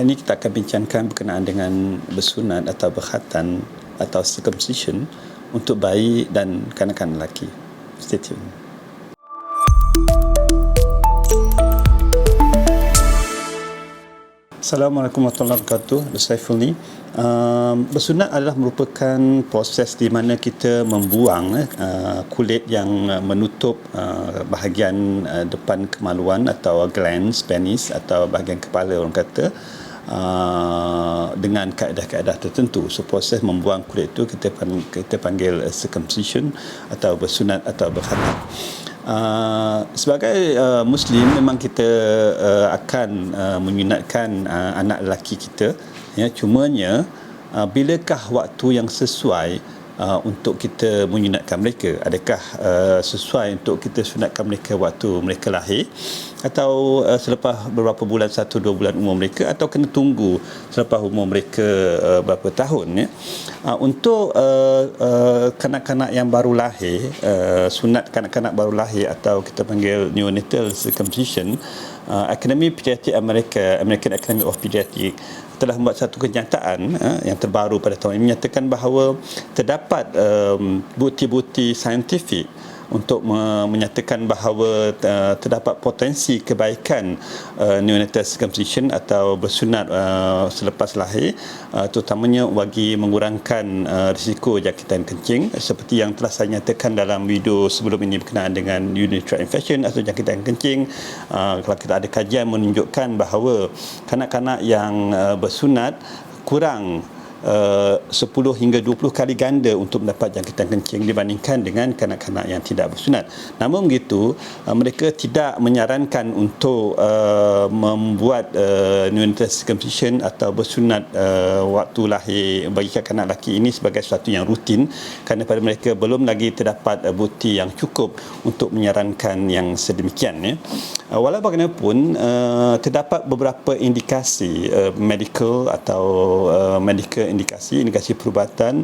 Hari ini kita akan bincangkan berkenaan dengan bersunat atau berkhatan atau circumcision untuk bayi dan kanak-kanak lelaki. Stay tune. Assalamualaikum warahmatullahi wabarakatuh. Saiful ni. Bersunat adalah merupakan proses di mana kita membuang kulit yang menutup bahagian depan kemaluan atau glans, penis atau bahagian kepala orang kata, dengan kaedah-kaedah tertentu. So proses membuang kulit itu kita panggil circumcision atau bersunat atau berkhatan. Sebagai Muslim, memang kita akan menyunatkan anak lelaki kita, ya, cumanya bilakah waktu yang sesuai untuk kita menyunatkan mereka? Adakah sesuai untuk kita sunatkan mereka waktu mereka lahir, atau selepas beberapa bulan, 1-2 bulan umur mereka, atau kena tunggu selepas umur mereka berapa tahun, ya? Untuk kanak-kanak yang baru lahir, sunat kanak-kanak baru lahir atau kita panggil neonatal circumcision, Akademi Pediatrik American Academy of Pediatrics telah membuat satu kenyataan yang terbaru pada tahun ini, menyatakan bahawa terdapat bukti-bukti saintifik untuk menyatakan bahawa terdapat potensi kebaikan neonatal circumcision atau bersunat selepas lahir, terutamanya bagi mengurangkan risiko jangkitan kencing, seperti yang telah saya nyatakan dalam video sebelum ini berkenaan dengan urinary tract infection atau jangkitan kencing. Kalau kita ada kajian menunjukkan bahawa kanak-kanak yang bersunat kurang 10 hingga 20 kali ganda untuk mendapat jangkitan kencing dibandingkan dengan kanak-kanak yang tidak bersunat. Namun begitu, mereka tidak menyarankan untuk membuat neonatal circumcision atau bersunat waktu lahir bagi kanak-kanak lelaki ini sebagai sesuatu yang rutin, kerana pada mereka belum lagi terdapat bukti yang cukup untuk menyarankan yang sedemikian, ya. Walau bagaimanapun, terdapat beberapa indikasi medical atau medical indikasi perubatan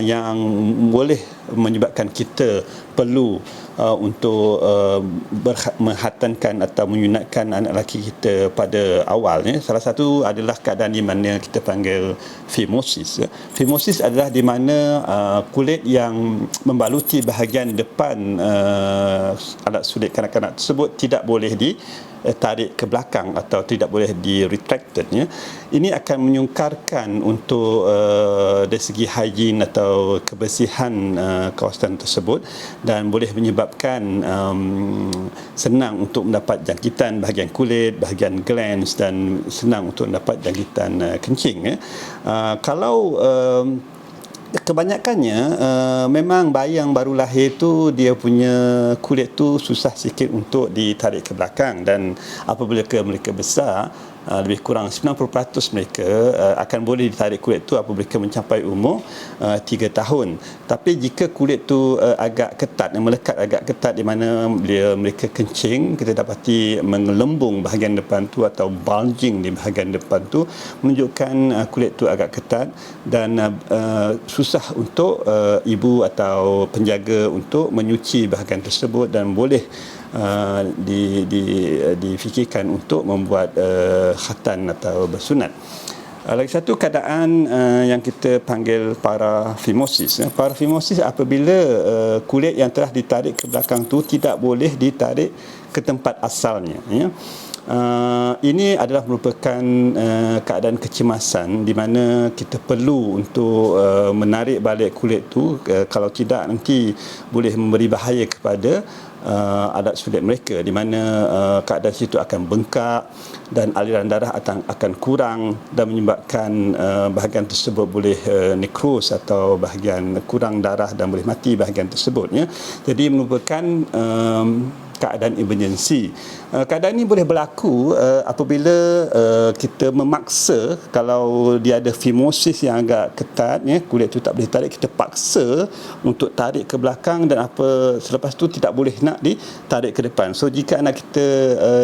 yang boleh menyebabkan kita perlu untuk menghatankan atau menyunatkan anak lelaki kita pada awalnya. Salah satu adalah keadaan di mana kita panggil phimosis. Phimosis adalah di mana kulit yang membaluti bahagian depan alat sulit kanak-kanak tersebut tidak boleh ditarik ke belakang atau tidak boleh di-retracted, ya. Ini akan menyungkarkan untuk dari segi hygiene atau kebersihan kawasan tersebut, dan boleh menyebabkan senang untuk mendapat jangkitan bahagian kulit, bahagian glans, dan senang untuk mendapat jangkitan kencing, ya. Kalau kebanyakannya memang bayi yang baru lahir tu dia punya kulit tu susah sikit untuk ditarik ke belakang, dan apabila mereka besar, lebih kurang 90% mereka akan boleh ditarik kulit tu apabila mereka mencapai umur 3 tahun. Tapi jika kulit tu agak ketat, melekat agak ketat di mana bila mereka kencing, kita dapati mengelembung bahagian depan tu atau bulging di bahagian depan tu, menunjukkan kulit tu agak ketat, dan susah untuk ibu atau penjaga untuk menyuci bahagian tersebut, dan boleh difikirkan untuk membuat khatan atau bersunat. Lagi satu keadaan yang kita panggil paraphimosis. Paraphimosis apabila kulit yang telah ditarik ke belakang tu tidak boleh ditarik ke tempat asalnya, ya. Ini adalah merupakan keadaan kecemasan di mana kita perlu untuk menarik balik kulit tu, kalau tidak nanti boleh memberi bahaya kepada alat sulit mereka, di mana keadaan situ akan bengkak dan aliran darah akan kurang, dan menyebabkan bahagian tersebut boleh nekros atau bahagian kurang darah, dan boleh mati bahagian tersebut, ya. Jadi merupakan keadaan emergency. Keadaan ini boleh berlaku apabila kita memaksa, kalau dia ada phimosis yang agak ketat, ya, kulit tu tak boleh tarik, kita paksa untuk tarik ke belakang, dan selepas tu tidak boleh nak ditarik ke depan. So jika anak kita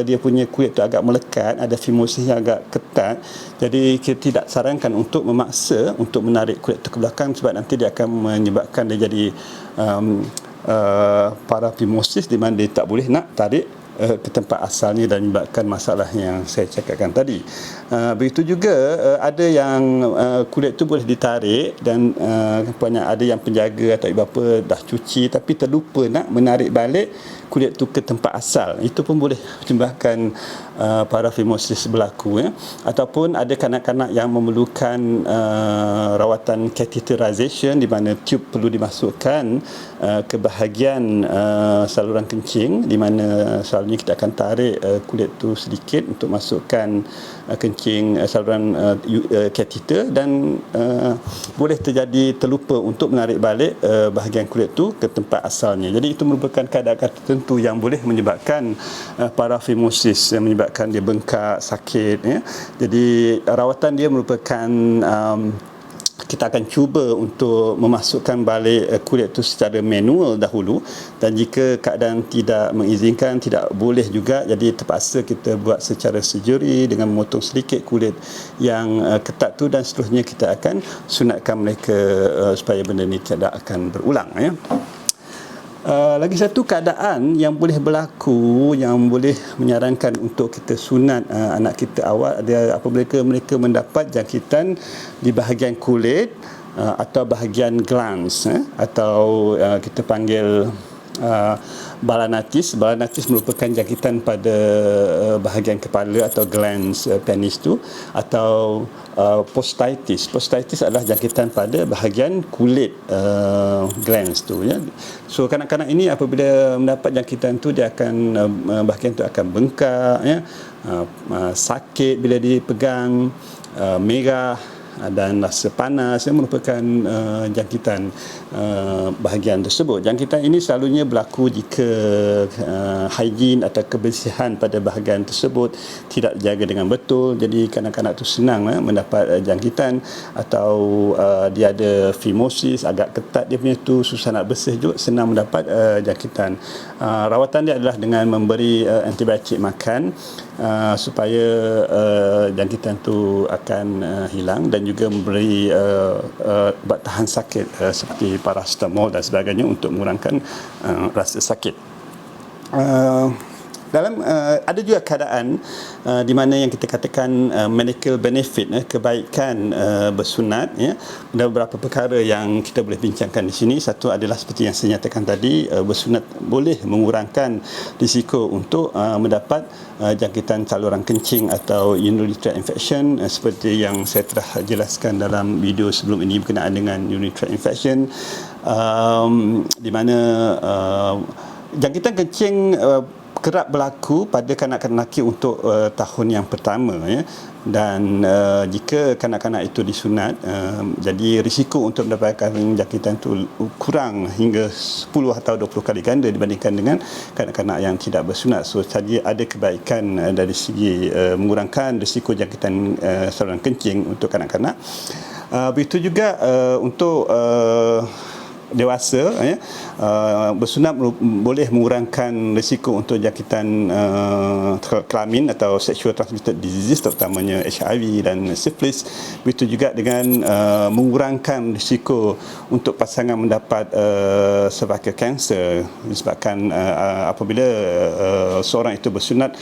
dia punya kulit tu agak melekat, ada phimosis yang agak ketat, jadi kita tidak sarankan untuk memaksa untuk menarik kulit tu ke belakang, sebab nanti dia akan menyebabkan dia jadi paraphimosis, di mana dia tak boleh nak tarik ke tempat asalnya dan menyebabkan masalah yang saya cakapkan tadi. Begitu juga ada yang kulit tu boleh ditarik dan ada yang penjaga atau ibu bapa dah cuci tapi terlupa nak menarik balik kulit tu ke tempat asal. Itu pun boleh menyebabkan paraphimosis berlaku, ya. Ataupun ada kanak-kanak yang memerlukan rawatan catheterization di mana tube perlu dimasukkan ke bahagian saluran kencing, di mana selalunya kita akan tarik kulit tu sedikit untuk masukkan kencing saluran catheter dan boleh terjadi terlupa untuk menarik balik bahagian kulit tu ke tempat asalnya. Jadi itu merupakan keadaan tertentu yang boleh menyebabkan paraphimosis, yang menyebabkan dia bengkak, sakit, ya. Jadi rawatan dia merupakan kita akan cuba untuk memasukkan balik kulit itu secara manual dahulu, dan jika keadaan tidak mengizinkan, tidak boleh juga, jadi terpaksa kita buat secara surgery dengan memotong sedikit kulit yang ketat tu, dan seterusnya kita akan sunatkan mereka supaya benda ni tidak akan berulang, ya. Lagi satu keadaan yang boleh berlaku, yang boleh menyarankan untuk kita sunat anak kita awal, ada apabila mereka mendapat jangkitan di bahagian kulit atau bahagian glans, atau kita panggil balanitis. Balanitis merupakan jangkitan pada bahagian kepala atau glans penis tu, atau posthitis. Posthitis adalah jangkitan pada bahagian kulit glans tu, ya. So kanak-kanak ini apabila mendapat jangkitan tu, dia akan bahagian tu akan bengkak, ya, sakit bila dipegang, merah dan rasa panas, yang merupakan jangkitan bahagian tersebut. Jangkitan ini selalunya berlaku jika higien atau kebersihan pada bahagian tersebut tidak dijaga dengan betul. Jadi kanak-kanak tu senang mendapat jangkitan, atau dia ada phimosis, agak ketat dia punya tu, susah nak bersih juga, senang mendapat jangkitan. Rawatan dia adalah dengan memberi antibiotik makan supaya jangkitan tu akan hilang, dan juga memberi ubat tahan sakit seperti paracetamol dan sebagainya untuk mengurangkan rasa sakit. Dalam ada juga keadaan di mana yang kita katakan medical benefit, kebaikan bersunat, ya. Ada beberapa perkara yang kita boleh bincangkan di sini. Satu adalah seperti yang saya nyatakan tadi, bersunat boleh mengurangkan risiko untuk mendapat jangkitan saluran kencing atau urinary tract infection, seperti yang saya telah jelaskan dalam video sebelum ini berkenaan dengan urinary tract infection, di mana jangkitan kencing kerap berlaku pada kanak-kanak lelaki untuk tahun yang pertama, ya. Dan jika kanak-kanak itu disunat, jadi risiko untuk mendapatkan jangkitan itu kurang hingga 10 atau 20 kali ganda dibandingkan dengan kanak-kanak yang tidak bersunat. So jadi ada kebaikan dari segi mengurangkan risiko jangkitan saluran kencing untuk kanak-kanak. Begitu juga untuk dewasa, ya. Bersunat boleh mengurangkan risiko untuk jangkitan kelamin atau sexual transmitted diseases, terutamanya HIV dan syphilis. Begitu juga dengan mengurangkan risiko untuk pasangan mendapat cervical cancer, disebabkan apabila seorang itu bersunat,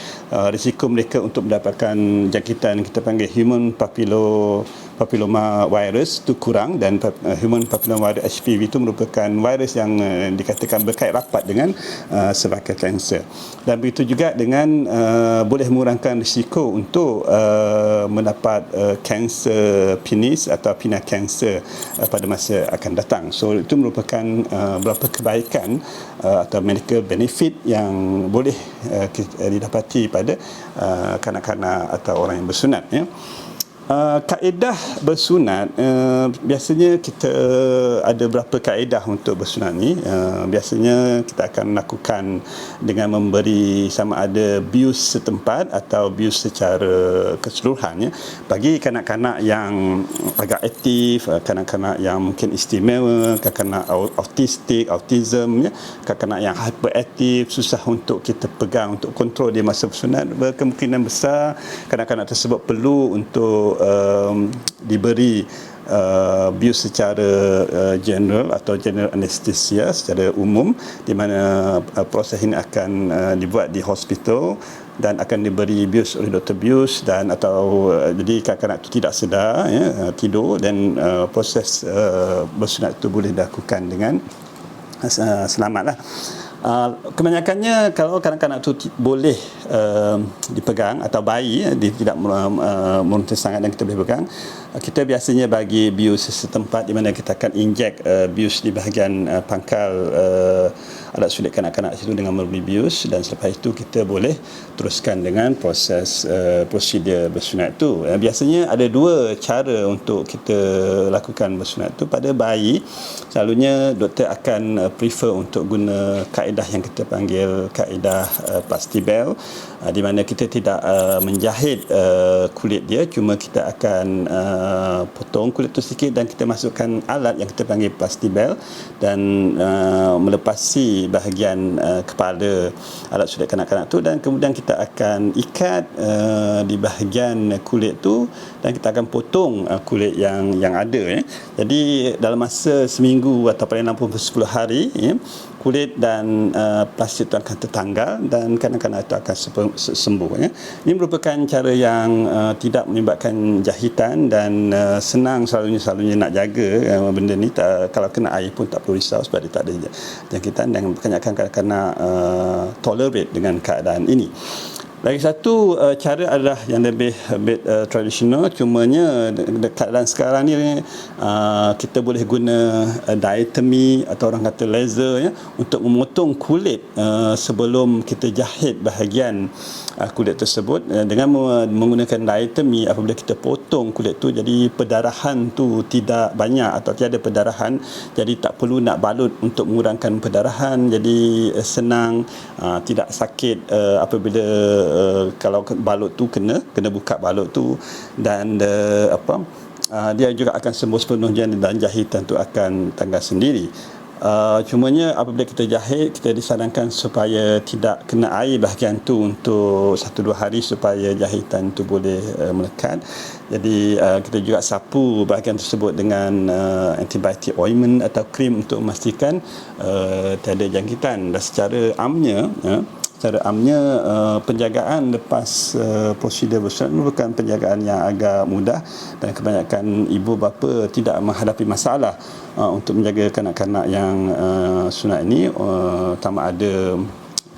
risiko mereka untuk mendapatkan jangkitan kita panggil human papilloma virus itu kurang, dan human papilloma virus HPV itu merupakan virus yang dikatakan berkait rapat dengan cervical cancer. Dan begitu juga dengan boleh mengurangkan risiko untuk mendapat kanser penis atau penile cancer pada masa akan datang. So itu merupakan beberapa kebaikan atau medical benefit yang boleh didapati pada kanak-kanak atau orang yang bersunat, ya. Kaedah bersunat, biasanya kita ada berapa kaedah untuk bersunat ni. Biasanya kita akan lakukan dengan memberi sama ada bius setempat atau bius secara keseluruhan, ya. Bagi kanak-kanak yang agak aktif, kanak-kanak yang mungkin istimewa, kanak-kanak autism, ya, kanak-kanak yang hyperaktif, susah untuk kita pegang, untuk kontrol dia masa bersunat, berkemungkinan besar kanak-kanak tersebut perlu untuk diberi bius secara general atau general anesthesia secara umum, di mana proses ini akan dibuat di hospital dan akan diberi bius oleh doktor bius, dan atau jadi kanak-kanak itu tidak sedar, ya, tidur, dan proses bersunat itu boleh dilakukan dengan selamatlah. Kebanyakannya kalau kanak-kanak itu boleh dipegang, atau bayi dia tidak meronta sangat dan kita boleh pegang, kita biasanya bagi bius setempat di mana kita akan injek bius di bahagian pangkal alat sulit kanak-kanak itu dengan memberi bius, dan selepas itu kita boleh teruskan dengan proses prosedur bersunat itu. Biasanya ada dua cara untuk kita lakukan bersunat itu. Pada bayi, selalunya doktor akan prefer untuk guna kaedah yang kita panggil kaedah plastibel, di mana kita tidak menjahit kulit dia, cuma kita akan potong kulit itu sedikit dan kita masukkan alat yang kita panggil plastibel dan melepasi bahagian kepala alat sulit kanak-kanak tu, dan kemudian kita akan ikat di bahagian kulit tu dan kita akan potong kulit yang ada, ya. Jadi dalam masa seminggu atau paling lambat 10 hari, ya, kulit dan plastik itu akan tertanggal dan kanak-kanak itu akan sembuh, ya. Ini merupakan cara yang tidak menyebabkan jahitan dan senang selalunya nak jaga benda ni. Kalau kena air pun tak perlu risau sebab dia tak ada jangkitan, dan kebanyakan kanak-kanak tolerate dengan keadaan ini. Lagi satu cara adalah yang lebih tradisional, cumanya keadaan sekarang ni kita boleh guna diatomy atau orang kata laser, ya, untuk memotong kulit sebelum kita jahit bahagian kulit tersebut. Dengan menggunakan diatomy, apabila kita potong kulit tu, jadi perdarahan tu tidak banyak atau tiada perdarahan, jadi tak perlu nak balut untuk mengurangkan perdarahan, jadi senang, tidak sakit apabila kalau balut tu kena buka balut tu, dan dia juga akan sembuh sepenuhnya dan jahitan tu akan tanggal sendiri. Cumanya apabila kita jahit, kita disarankan supaya tidak kena air bahagian tu untuk 1-2 hari supaya jahitan tu boleh melekat. Jadi kita juga sapu bahagian tersebut dengan antibiotik ointment atau krim untuk memastikan tiada jangkitan. Dan secara amnya, penjagaan lepas prosedur bersunat merupakan penjagaan yang agak mudah, dan kebanyakan ibu bapa tidak menghadapi masalah untuk menjaga kanak-kanak yang sunat ini, terutama ada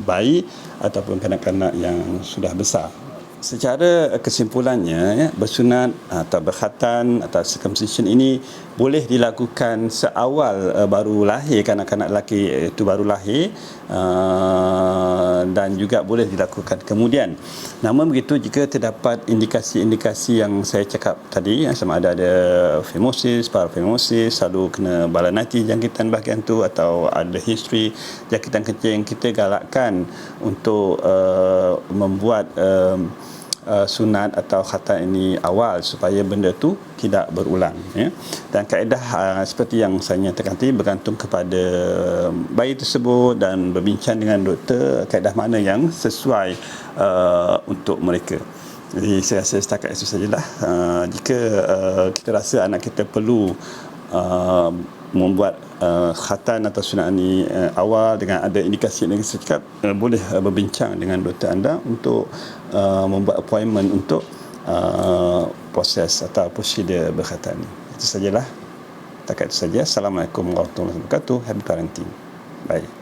bayi ataupun kanak-kanak yang sudah besar. Secara kesimpulannya, ya, bersunat atau berkhatan atau circumcision ini boleh dilakukan seawal baru lahir kanak-kanak lelaki itu baru lahir, dan juga boleh dilakukan kemudian. Namun begitu, jika terdapat indikasi-indikasi yang saya cakap tadi, sama ada phimosis, paraphimosis, selalu kena balanati jangkitan bahagian tu, atau ada history jangkitan kencing, kita galakkan untuk membuat sunat atau khatan ini awal supaya benda tu tidak berulang, ya. Dan kaedah seperti yang saya nyatakan tadi bergantung kepada bayi tersebut dan berbincang dengan doktor kaedah mana yang sesuai untuk mereka. Jadi saya rasa setakat itu sajalah. Jika kita rasa anak kita perlu membuat khatan atau sunat ini awal dengan ada indikasi yang saya cakap, boleh berbincang dengan doktor anda untuk membuat appointment untuk proses atau prosedur berkhatan ini. Itu sajalah. Setakat itu saja. Assalamualaikum warahmatullahi wabarakatuh. Happy parenting. Bye.